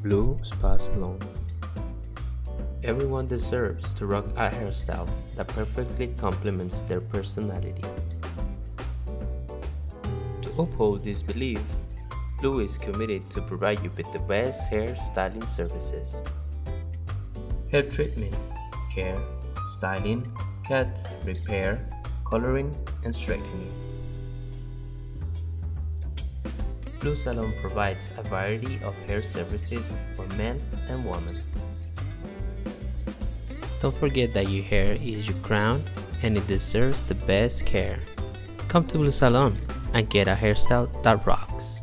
Blue Spa Salon. Everyone deserves to rock a hairstyle that perfectly complements their personality. To uphold this belief, Blue is committed to provide you with the best hair styling services. Hair treatment, care, styling, cut, repair, coloring, and straightening. Blue Salon provides a variety of hair services for men and women. Don't forget that your hair is your crown and it deserves the best care. Come to Blue Salon and get a hairstyle that rocks.